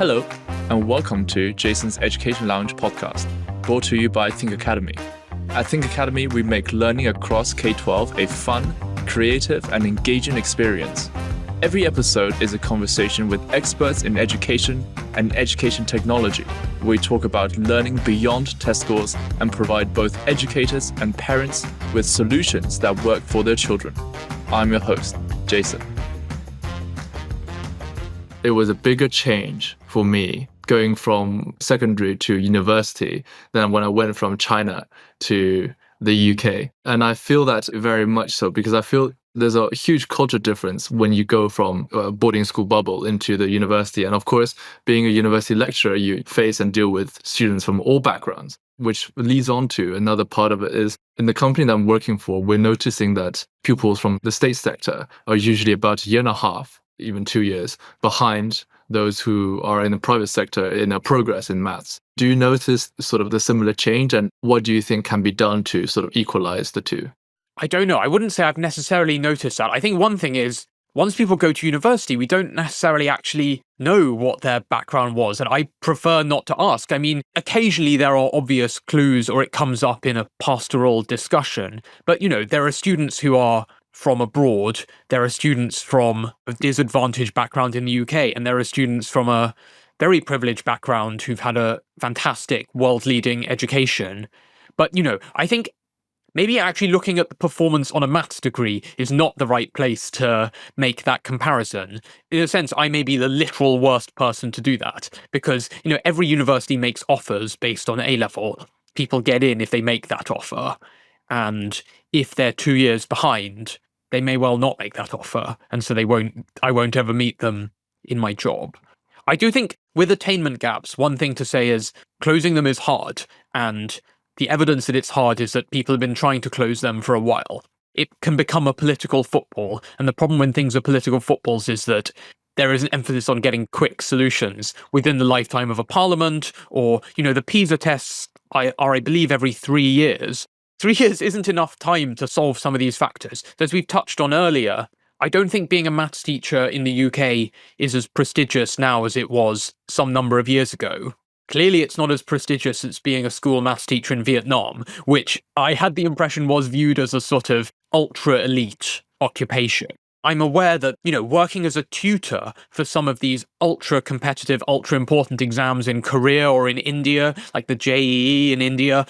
Hello, and welcome to Jason's Education Lounge podcast, brought to you by Think Academy. At Think Academy, we make learning across K-12 a fun, creative, and engaging experience. Every episode is a conversation with experts in education and education technology. We talk about learning beyond test scores and provide both educators and parents with solutions that work for their children. I'm your host, Jason. It was a bigger change for me going from secondary to university than when I went from China to the UK. And I feel that very much so because I feel there's a huge culture difference when you go from a boarding school bubble into the university. And of course, being a university lecturer, you face and deal with students from all backgrounds, which leads on to another part of it is in the company that I'm working for, we're noticing that pupils from the state sector are usually about a year and a half, even 2 years behind those who are in the private sector in a progress in maths. Do you notice sort of the similar change, and what do you think can be done to sort of equalize the two? I don't know. I wouldn't say I've necessarily noticed that. I think one thing is, once people go to university, we don't necessarily actually know what their background was, and I prefer not to ask. I mean, occasionally there are obvious clues or it comes up in a pastoral discussion, but, there are students who are from abroad, there are students from a disadvantaged background in the UK, and there are students from a very privileged background who've had a fantastic world-leading education. But, I think maybe actually looking at the performance on a maths degree is not the right place to make that comparison. In a sense, I may be the literal worst person to do that because, every university makes offers based on A-level. People get in if they make that offer. And if they're 2 years behind, they may well not make that offer. And so I won't ever meet them in my job. I do think with attainment gaps, one thing to say is closing them is hard. And the evidence that it's hard is that people have been trying to close them for a while. It can become a political football. And the problem when things are political footballs is that there is an emphasis on getting quick solutions within the lifetime of a parliament, or, the PISA tests are, I believe, every 3 years. 3 years isn't enough time to solve some of these factors. As we've touched on earlier, I don't think being a maths teacher in the UK is as prestigious now as it was some number of years ago. Clearly, it's not as prestigious as being a school maths teacher in Vietnam, which I had the impression was viewed as a sort of ultra-elite occupation. I'm aware that, working as a tutor for some of these ultra-competitive, ultra-important exams in Korea or in India, like the JEE in India,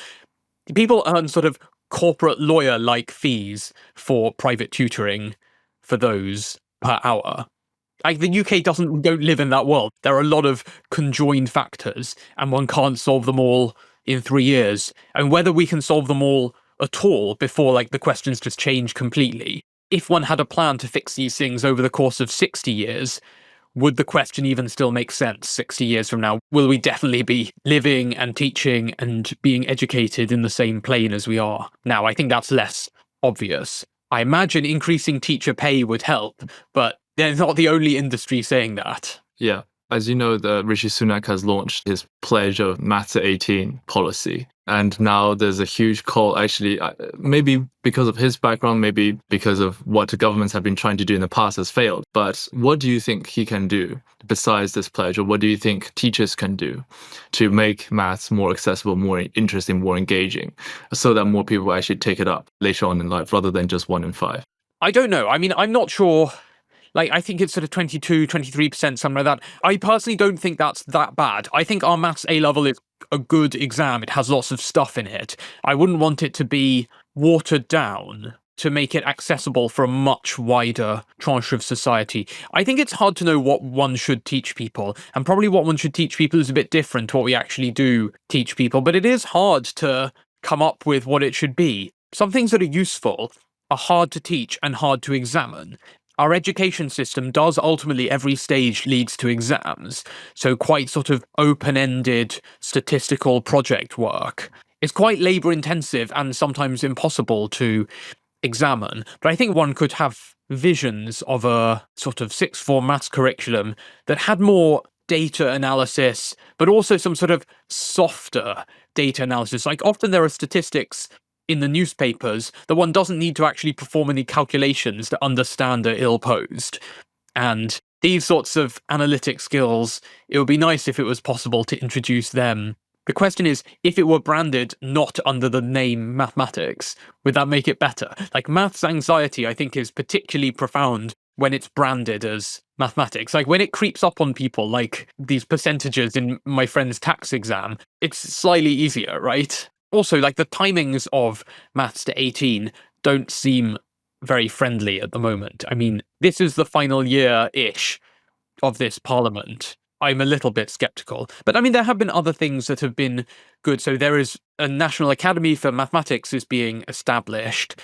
people earn sort of corporate lawyer-like fees for private tutoring for those per hour. Like the UK don't live in that world. There are a lot of conjoined factors, and one can't solve them all in 3 years. And whether we can solve them all at all before the questions just change completely. If one had a plan to fix these things over the course of 60 years, would the question even still make sense 60 years from now? Will we definitely be living and teaching and being educated in the same plane as we are now? I think that's less obvious. I imagine increasing teacher pay would help, but they're not the only industry saying that. Yeah. As you know, Rishi Sunak has launched his pledge of maths at 18 policy. And now there's a huge call, actually, maybe because of his background, maybe because of what the governments have been trying to do in the past has failed. But what do you think he can do besides this pledge? Or what do you think teachers can do to make maths more accessible, more interesting, more engaging, so that more people actually take it up later on in life rather than just 1 in 5? I don't know. I mean, I'm not sure. I think it's sort of 22, 23%, something like that. I personally don't think that's that bad. I think our maths A-level is a good exam. It has lots of stuff in it. I wouldn't want it to be watered down to make it accessible for a much wider tranche of society. I think it's hard to know what one should teach people, and probably what one should teach people is a bit different to what we actually do teach people, but it is hard to come up with what it should be. Some things that are useful are hard to teach and hard to examine. Our education system does ultimately, every stage leads to exams. So quite sort of open-ended statistical project work. It's quite labour-intensive and sometimes impossible to examine. But I think one could have visions of a sort of sixth form maths curriculum that had more data analysis, but also some sort of softer data analysis. Like often there are statistics in the newspapers that one doesn't need to actually perform any calculations to understand are ill-posed. And these sorts of analytic skills, it would be nice if it was possible to introduce them. The question is, if it were branded not under the name mathematics, would that make it better? Like, maths anxiety, I think, is particularly profound when it's branded as mathematics. Like, when it creeps up on people, like these percentages in my friend's tax exam, it's slightly easier, right? Also, like, the timings of Maths to 18 don't seem very friendly at the moment. I mean, this is the final year-ish of this parliament. I'm a little bit skeptical. But I mean, there have been other things that have been good. So there is a National Academy for Mathematics is being established.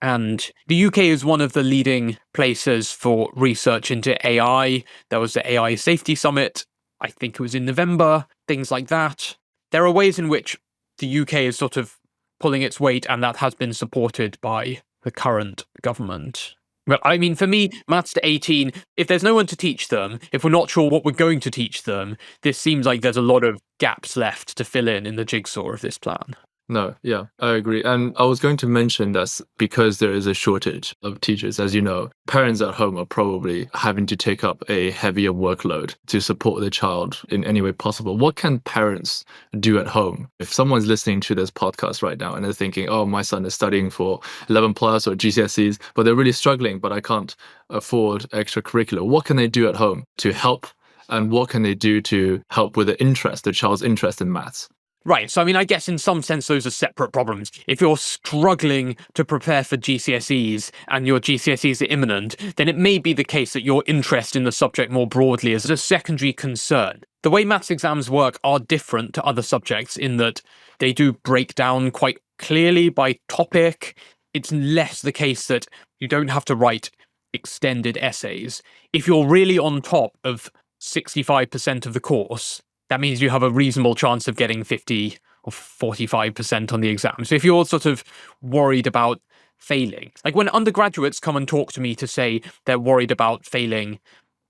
And the UK is one of the leading places for research into AI. There was the AI Safety Summit. I think it was in November, things like that. There are ways in which the UK is sort of pulling its weight, and that has been supported by the current government. But I mean, for me, maths to 18, if there's no one to teach them, if we're not sure what we're going to teach them, this seems like there's a lot of gaps left to fill in the jigsaw of this plan. No, yeah, I agree. And I was going to mention that because there is a shortage of teachers, as you know, parents at home are probably having to take up a heavier workload to support their child in any way possible. What can parents do at home? If someone's listening to this podcast right now and they're thinking, oh, my son is studying for 11 plus or GCSEs, but they're really struggling, but I can't afford extracurricular. What can they do at home to help? And what can they do to help with the child's interest in maths? Right, so I mean, I guess in some sense those are separate problems. If you're struggling to prepare for GCSEs and your GCSEs are imminent, then it may be the case that your interest in the subject more broadly is a secondary concern. The way maths exams work are different to other subjects in that they do break down quite clearly by topic. It's less the case that you don't have to write extended essays. If you're really on top of 65% of the course, that means you have a reasonable chance of getting 50 or 45% on the exam. So if you're sort of worried about failing, like when undergraduates come and talk to me to say they're worried about failing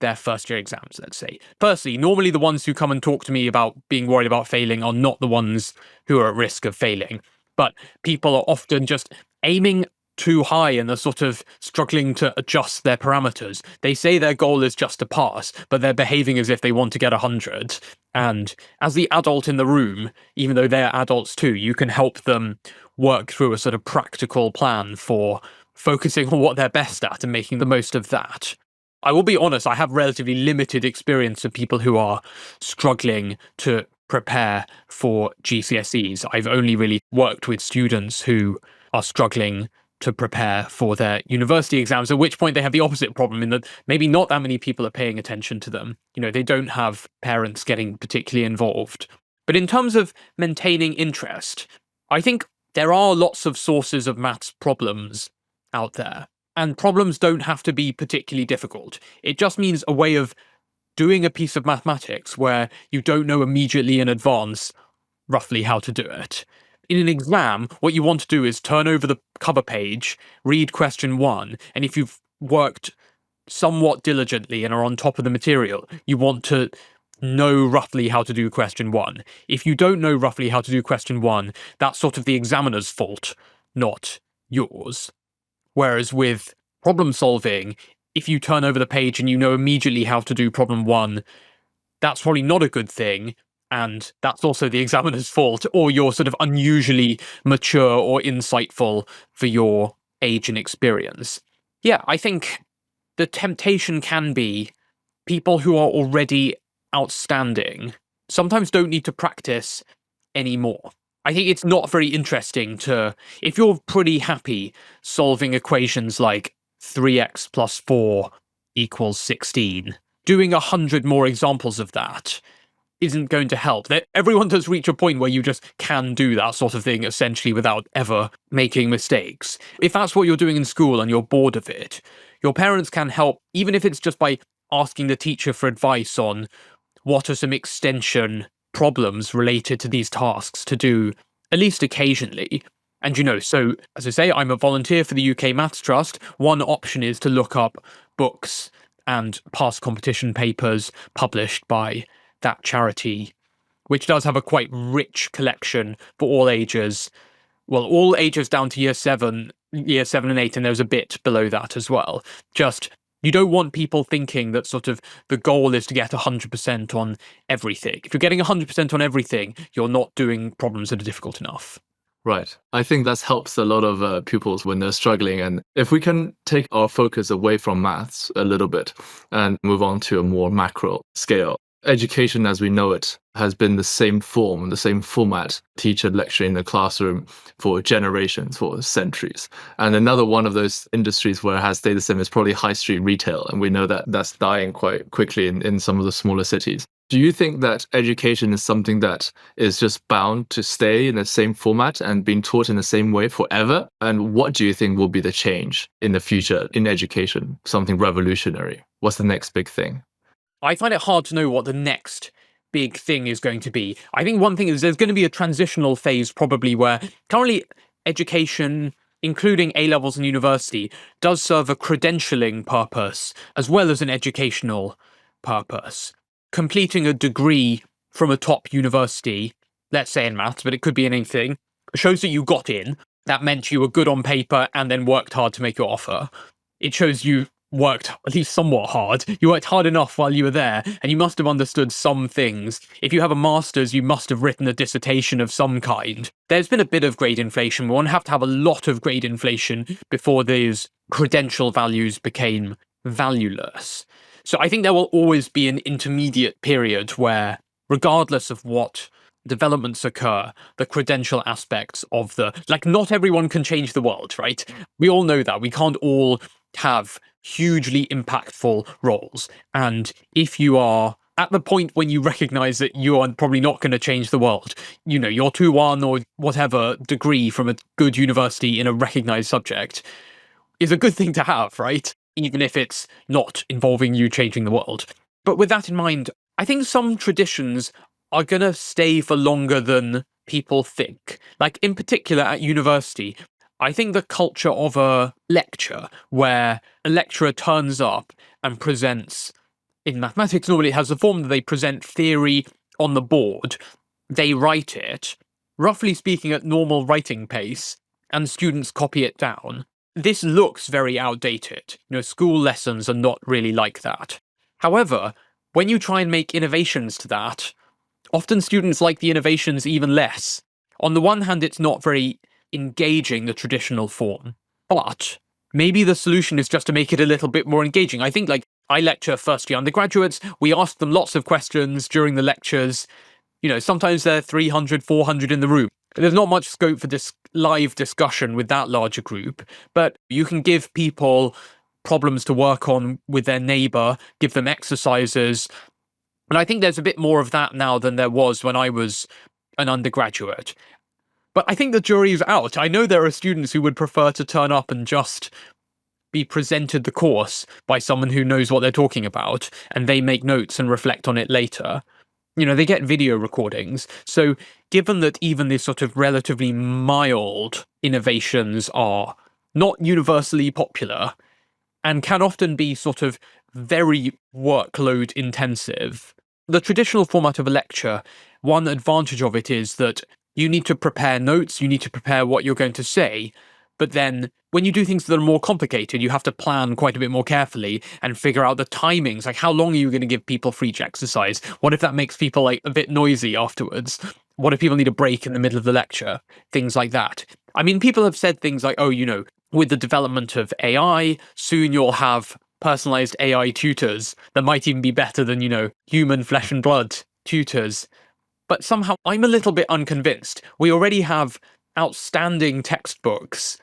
their first year exams, let's say. Firstly, normally the ones who come and talk to me about being worried about failing are not the ones who are at risk of failing, but people are often just aiming too high and are sort of struggling to adjust their parameters. They say their goal is just to pass, but they're behaving as if they want to get 100. And as the adult in the room, even though they're adults too, you can help them work through a sort of practical plan for focusing on what they're best at and making the most of that. I will be honest, I have relatively limited experience of people who are struggling to prepare for GCSEs. I've only really worked with students who are struggling to prepare for their university exams, at which point they have the opposite problem in that maybe not that many people are paying attention to them. You know, they don't have parents getting particularly involved. But in terms of maintaining interest, I think there are lots of sources of maths problems out there. And problems don't have to be particularly difficult. It just means a way of doing a piece of mathematics where you don't know immediately in advance roughly how to do it. In an exam, what you want to do is turn over the cover page, read question 1, and if you've worked somewhat diligently and are on top of the material, you want to know roughly how to do question 1. If you don't know roughly how to do question 1, that's sort of the examiner's fault, not yours. Whereas with problem solving, if you turn over the page and you know immediately how to do problem 1, that's probably not a good thing. And that's also the examiner's fault, or you're sort of unusually mature or insightful for your age and experience. Yeah, I think the temptation can be people who are already outstanding sometimes don't need to practice anymore. I think it's not very interesting if you're pretty happy solving equations like 3x plus 4 equals 16, doing 100 more examples of that isn't going to help. Everyone does reach a point where you just can do that sort of thing essentially without ever making mistakes. If that's what you're doing in school and you're bored of it, your parents can help, even if it's just by asking the teacher for advice on what are some extension problems related to these tasks to do at least occasionally. And so as I say, I'm a volunteer for the UK Maths Trust. One option is to look up books and past competition papers published by that charity, which does have a quite rich collection for all ages. Well, all ages down to year 7 and 8, and there's a bit below that as well. Just You don't want people thinking that sort of the goal is to get 100% on everything. If you're getting 100% on everything, you're not doing problems that are difficult enough. Right. I think that helps a lot of pupils when they're struggling. And if we can take our focus away from maths a little bit and move on to a more macro scale, education as we know it has been the same form, the same format, teacher lecturing in the classroom for generations, for centuries. And another one of those industries where it has stayed the same is probably high street retail. And we know that that's dying quite quickly in some of the smaller cities. Do you think that education is something that is just bound to stay in the same format and being taught in the same way forever? And what do you think will be the change in the future in education? Something revolutionary? What's the next big thing? I find it hard to know what the next big thing is going to be. I think one thing is there's going to be a transitional phase probably where currently education, including A levels and university, does serve a credentialing purpose as well as an educational purpose. Completing a degree from a top university, let's say in maths, but it could be in anything, shows that you got in. That meant you were good on paper and then worked hard to make your offer. It shows you worked at least somewhat hard. You worked hard enough while you were there, and you must have understood some things. If you have a master's, you must have written a dissertation of some kind. There's been a bit of grade inflation. One have to have a lot of grade inflation before those credential values became valueless. So I think there will always be an intermediate period where, regardless of what developments occur, the credential aspects of not everyone can change the world, right? We all know that. We can't all have hugely impactful roles. And if you are at the point when you recognize that you are probably not going to change the world, your 2-1 or whatever degree from a good university in a recognized subject is a good thing to have, right? Even if it's not involving you changing the world. But with that in mind, I think some traditions are going to stay for longer than people think. Like in particular at university, I think the culture of a lecture where a lecturer turns up and presents, in mathematics normally it has the form that they present theory on the board, they write it, roughly speaking at normal writing pace, and students copy it down. This looks very outdated. School lessons are not really like that. However, when you try and make innovations to that, often students like the innovations even less. On the one hand, it's not very engaging, the traditional form, but maybe the solution is just to make it a little bit more engaging. I think I lecture first year undergraduates, we ask them lots of questions during the lectures. Sometimes there are 300, 400 in the room. There's not much scope for this live discussion with that larger group, but you can give people problems to work on with their neighbor, give them exercises. And I think there's a bit more of that now than there was when I was an undergraduate. But I think the jury's out. I know there are students who would prefer to turn up and just be presented the course by someone who knows what they're talking about, and they make notes and reflect on it later. They get video recordings. So given that even these sort of relatively mild innovations are not universally popular and can often be sort of very workload intensive, the traditional format of a lecture, one advantage of it is that you need to prepare notes, you need to prepare what you're going to say, but then when you do things that are more complicated, you have to plan quite a bit more carefully and figure out the timings, like how long are you going to give people for each exercise? What if that makes people a bit noisy afterwards? What if people need a break in the middle of the lecture? Things like that. I mean, people have said things like, with the development of AI, soon you'll have personalized AI tutors that might even be better than, human flesh and blood tutors. But somehow I'm a little bit unconvinced. We already have outstanding textbooks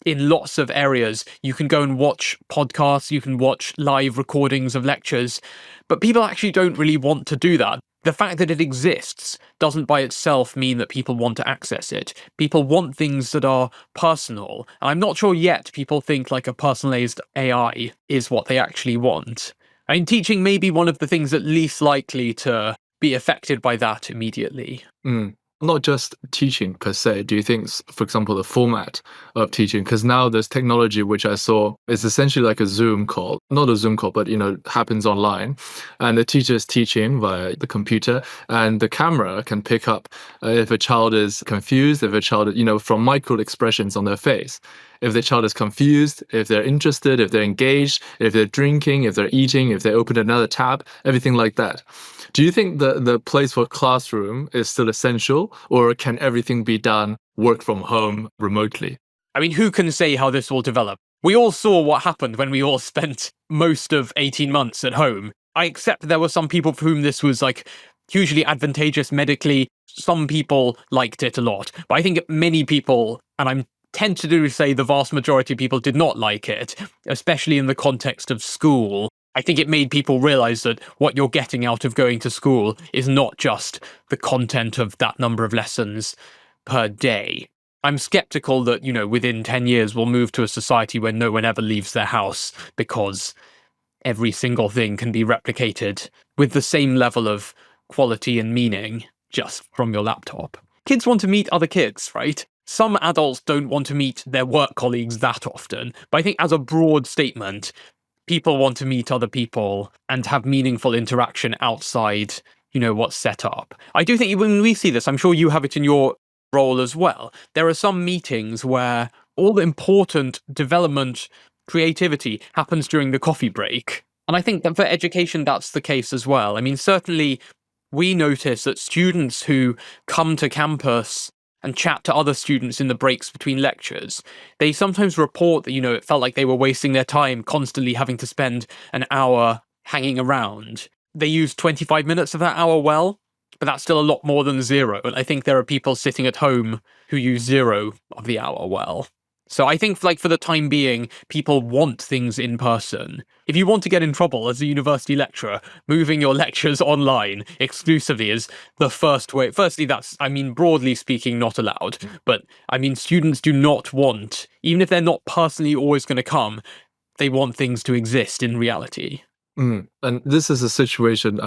in lots of areas. You can go and watch podcasts, you can watch live recordings of lectures, but people actually don't really want to do that. The fact that it exists doesn't by itself mean that people want to access it. People want things that are personal. And I'm not sure yet people think a personalized AI is what they actually want. I mean, teaching may be one of the things at least likely to be affected by that immediately. Not just teaching per se. Do you think, for example, the format of teaching, because now there's technology which I saw is essentially like a Zoom call, not a Zoom call, but happens online, and the teacher is teaching via the computer, and the camera can pick up if a child is confused, if a child, from micro expressions on their face. if the child is confused, if they're interested, if they're engaged, if they're drinking, if they're eating, if they open another tab, everything like that. Do you think the place for classroom is still essential, or can everything be done work from home remotely? I mean, who can say how this will develop? We all saw what happened when we all spent most of 18 months at home. I accept there were some people for whom this was like hugely advantageous medically. Some people liked it a lot. But I think many people, and I'm tempted to say the vast majority of people, did not like it, especially in the context of school. I think it made people realize that what you're getting out of going to school is not just the content of that number of lessons per day. I'm skeptical that, within 10 years we'll move to a society where no one ever leaves their house because every single thing can be replicated with the same level of quality and meaning just from your laptop. Kids want to meet other kids, right? Some adults don't want to meet their work colleagues that often, but I think as a broad statement, people want to meet other people and have meaningful interaction outside, what's set up. I do think when we see this, I'm sure you have it in your role as well. There are some meetings where all the important development, creativity happens during the coffee break. And I think that for education, that's the case as well. I mean, certainly we notice that students who come to campus and chat to other students in the breaks between lectures, they sometimes report that, it felt like they were wasting their time constantly having to spend an hour hanging around. They used 25 minutes of that hour well, but that's still a lot more than zero. And I think there are people sitting at home who use 0 of the hour well. So I think, for the time being, people want things in person. If you want to get in trouble as a university lecturer, moving your lectures online exclusively is the first way. Firstly, that's, broadly speaking, not allowed. But, students do not want, even if they're not personally always going to come, they want things to exist in reality. And this is a situation,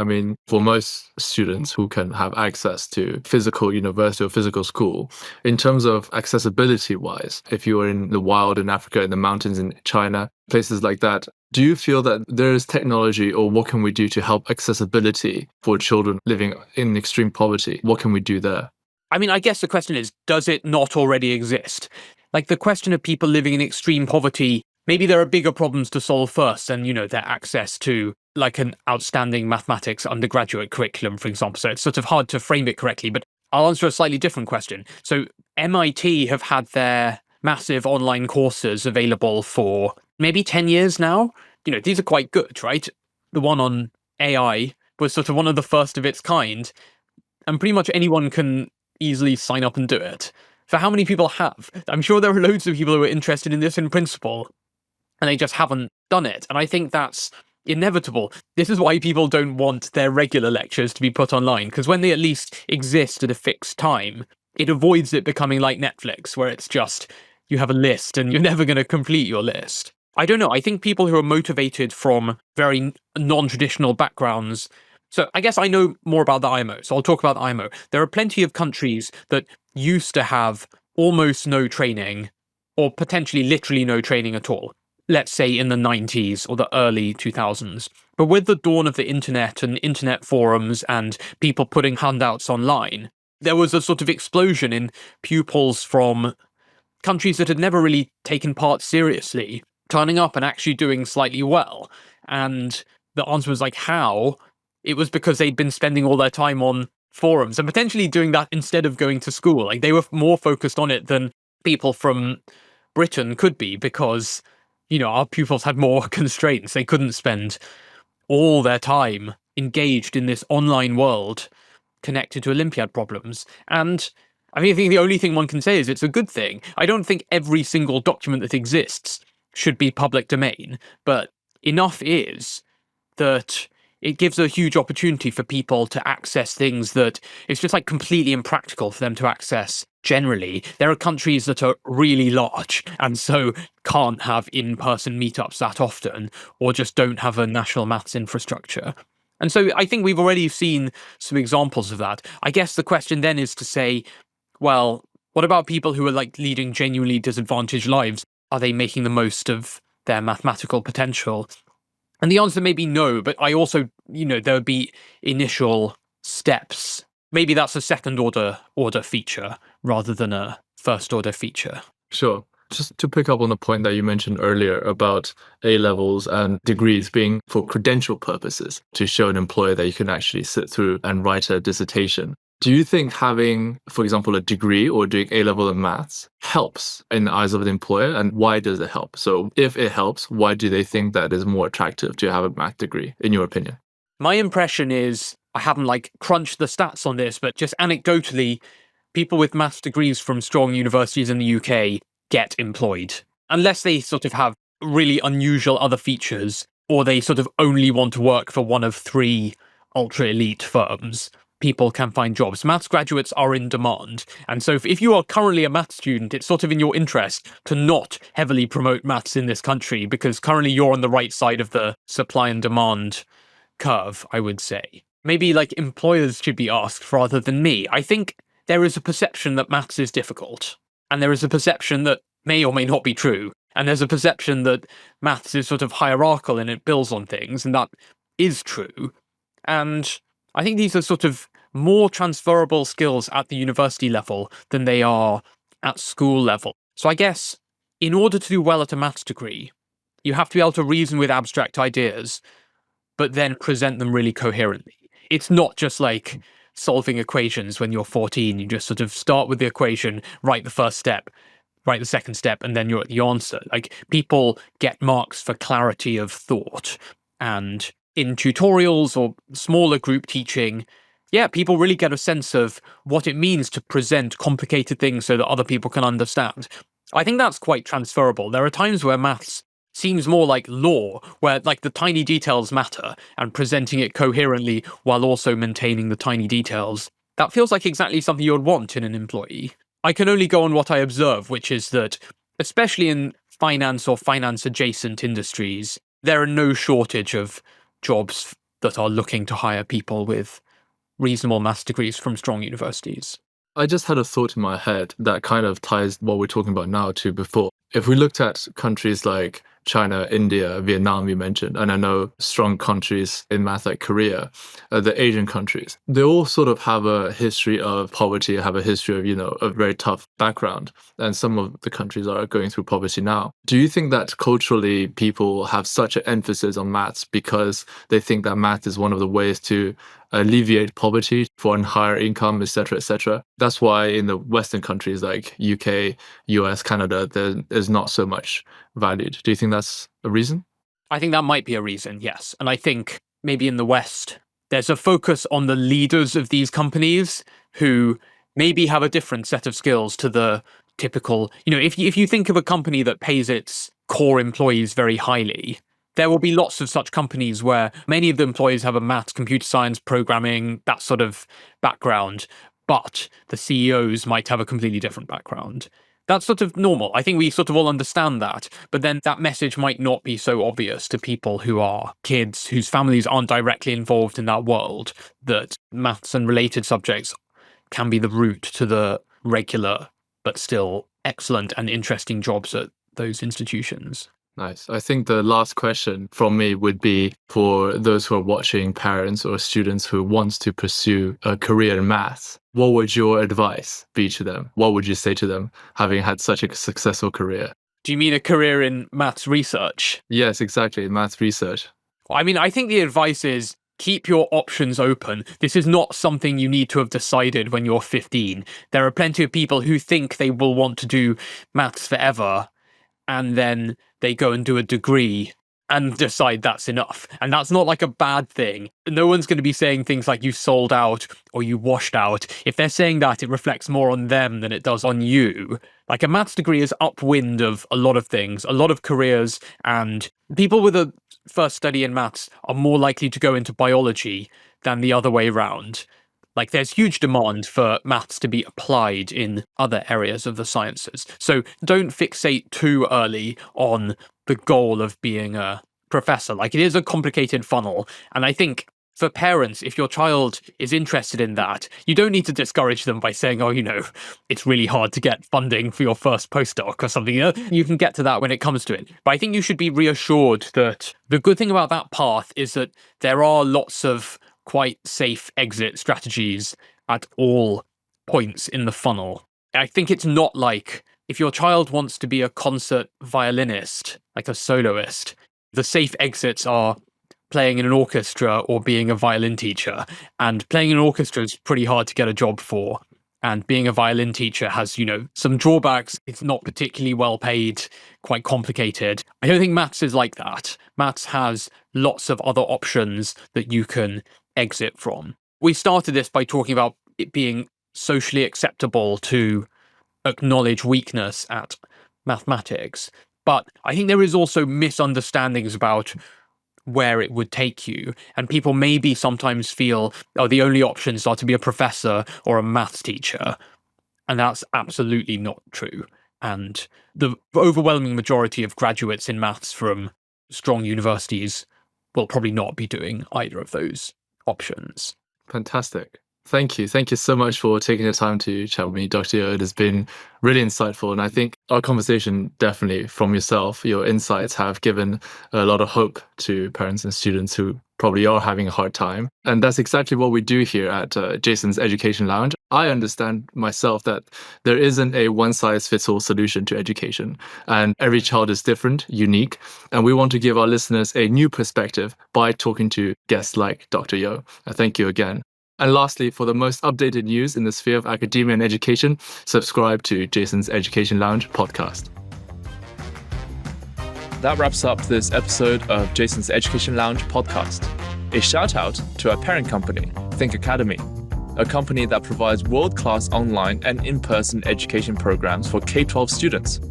for most students who can have access to physical university or physical school, in terms of accessibility wise, if you're in the wild in Africa, in the mountains in China, places like that, do you feel that there is technology, or what can we do to help accessibility for children living in extreme poverty? What can we do there? I guess the question is, does it not already exist? Like the question of people living in extreme poverty, maybe there are bigger problems to solve first than, their access to like an outstanding mathematics undergraduate curriculum, for example. So it's sort of hard to frame it correctly, but I'll answer a slightly different question. So MIT have had their massive online courses available for maybe 10 years now. These are quite good, right? The one on AI was sort of one of the first of its kind, and pretty much anyone can easily sign up and do it. For how many people have? I'm sure there are loads of people who are interested in this in principle, and they just haven't done it. And I think that's inevitable. This is why people don't want their regular lectures to be put online, because when they at least exist at a fixed time, it avoids it becoming like Netflix, where it's just, you have a list and you're never going to complete your list. I don't know. I think people who are motivated from very non-traditional backgrounds. So I guess I know more about the IMO, so I'll talk about the IMO. There are plenty of countries that used to have almost no training, or potentially literally no training at all. Let's say in the 90s or the early 2000s. But with the dawn of the internet and internet forums and people putting handouts online, there was a sort of explosion in pupils from countries that had never really taken part seriously, turning up and actually doing slightly well. And the answer was like, how? It was because they'd been spending all their time on forums and potentially doing that instead of going to school. Like they were more focused on it than people from Britain could be, because our pupils had more constraints. They couldn't spend all their time engaged in this online world connected to Olympiad problems. And I think the only thing one can say is it's a good thing. I don't think every single document that exists should be public domain, but enough is that it gives a huge opportunity for people to access things that it's just like completely impractical for them to access generally. There are countries that are really large and so can't have in-person meetups that often, or just don't have a national maths infrastructure. And so I think we've already seen some examples of that. I guess the question then is to say, well, what about people who are like leading genuinely disadvantaged lives? Are they making the most of their mathematical potential? And the answer may be no, but I also, there would be initial steps. Maybe that's a second order feature rather than a first order feature. Sure. Just to pick up on the point that you mentioned earlier about A levels and degrees being for credential purposes to show an employer that you can actually sit through and write a dissertation. Do you think having, for example, a degree or doing A level in maths helps in the eyes of the employer? And why does it help? So if it helps, why do they think that is more attractive to have a math degree, in your opinion? My impression is, I haven't crunched the stats on this, but just anecdotally, people with maths degrees from strong universities in the UK get employed. Unless they sort of have really unusual other features, or they sort of only want to work for one of three ultra elite firms, people can find jobs. Maths graduates are in demand. And so if you are currently a maths student, it's sort of in your interest to not heavily promote maths in this country, because currently you're on the right side of the supply and demand curve, I would say. Maybe employers should be asked rather than me. I think there is a perception that maths is difficult, and there is a perception that may or may not be true, and there's a perception that maths is sort of hierarchical and it builds on things, and that is true. And I think these are sort of more transferable skills at the university level than they are at school level. So I guess in order to do well at a maths degree, you have to be able to reason with abstract ideas, but then present them really coherently. It's not just like solving equations when you're 14. You just sort of start with the equation, write the first step, write the second step, and then you're at the answer. People get marks for clarity of thought. And in tutorials or smaller group teaching, yeah, people really get a sense of what it means to present complicated things so that other people can understand. I think that's quite transferable. There are times where maths seems more like law, where the tiny details matter, and presenting it coherently while also maintaining the tiny details. That feels like exactly something you would want in an employee. I can only go on what I observe, which is that, especially in finance or finance adjacent industries, there are no shortage of jobs that are looking to hire people with reasonable maths degrees from strong universities. I just had a thought in my head that kind of ties what we're talking about now to before. If we looked at countries like China, India, Vietnam, you mentioned, and I know strong countries in math like Korea, the Asian countries, they all sort of have a history of poverty, have a history of, a very tough background. And some of the countries are going through poverty now. Do you think that culturally people have such an emphasis on maths because they think that math is one of the ways to alleviate poverty for a higher income, etc., etc.? That's why in the Western countries like UK, US, Canada, there is not so much valued. Do you think that's a reason? I think that might be a reason, yes. And I think maybe in the West, there's a focus on the leaders of these companies who maybe have a different set of skills to the typical, if you think of a company that pays its core employees very highly, there will be lots of such companies where many of the employees have a maths, computer science, programming, that sort of background, but the CEOs might have a completely different background. That's sort of normal. I think we sort of all understand that, but then that message might not be so obvious to people who are kids whose families aren't directly involved in that world, that maths and related subjects can be the route to the regular but still excellent and interesting jobs at those institutions. Nice. I think the last question from me would be for those who are watching, parents or students who wants to pursue a career in maths. What would your advice be to them? What would you say to them, having had such a successful career? Do you mean a career in maths research? Yes, exactly. Maths research. I mean, I think the advice is keep your options open. This is not something you need to have decided when you're 15. There are plenty of people who think they will want to do maths forever, and then they go and do a degree and decide that's enough. And that's not a bad thing. No one's going to be saying things like you sold out or you washed out. If they're saying that, it reflects more on them than it does on you. A maths degree is upwind of a lot of things, a lot of careers, and people with a first study in maths are more likely to go into biology than the other way around. There's huge demand for maths to be applied in other areas of the sciences. So don't fixate too early on the goal of being a professor. It is a complicated funnel. And I think for parents, if your child is interested in that, you don't need to discourage them by saying, oh, it's really hard to get funding for your first postdoc or something. You can get to that when it comes to it. But I think you should be reassured that the good thing about that path is that there are lots of quite safe exit strategies at all points in the funnel. I think it's not like if your child wants to be a concert violinist, like a soloist, the safe exits are playing in an orchestra or being a violin teacher. And playing in an orchestra is pretty hard to get a job for. And being a violin teacher has, some drawbacks. It's not particularly well paid, quite complicated. I don't think maths is like that. Maths has lots of other options that you can exit from. We started this by talking about it being socially acceptable to acknowledge weakness at mathematics. But I think there is also misunderstandings about where it would take you. And people maybe sometimes feel, the only options are to be a professor or a maths teacher. And that's absolutely not true. And the overwhelming majority of graduates in maths from strong universities will probably not be doing either of those options. Fantastic. Thank you. Thank you so much for taking the time to chat with me, Dr. Yeo. It has been really insightful. And I think our conversation, definitely from yourself, your insights have given a lot of hope to parents and students who probably are having a hard time. And that's exactly what we do here at Jason's Education Lounge. I understand myself that there isn't a one-size-fits-all solution to education. And every child is different, unique. And we want to give our listeners a new perspective by talking to guests like Dr. Yeo. Thank you again. And lastly, for the most updated news in the sphere of academia and education, subscribe to Jason's Education Lounge podcast. That wraps up this episode of Jason's Education Lounge podcast. A shout out to our parent company, Think Academy, a company that provides world-class online and in-person education programs for K-12 students.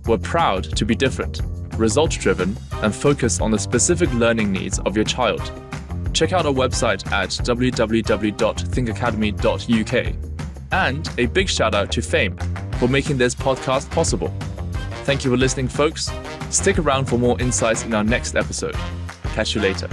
We're proud to be different, result-driven, and focused on the specific learning needs of your child. Check out our website at www.thinkacademy.uk. And a big shout out to Fame for making this podcast possible. Thank you for listening, folks. Stick around for more insights in our next episode. Catch you later.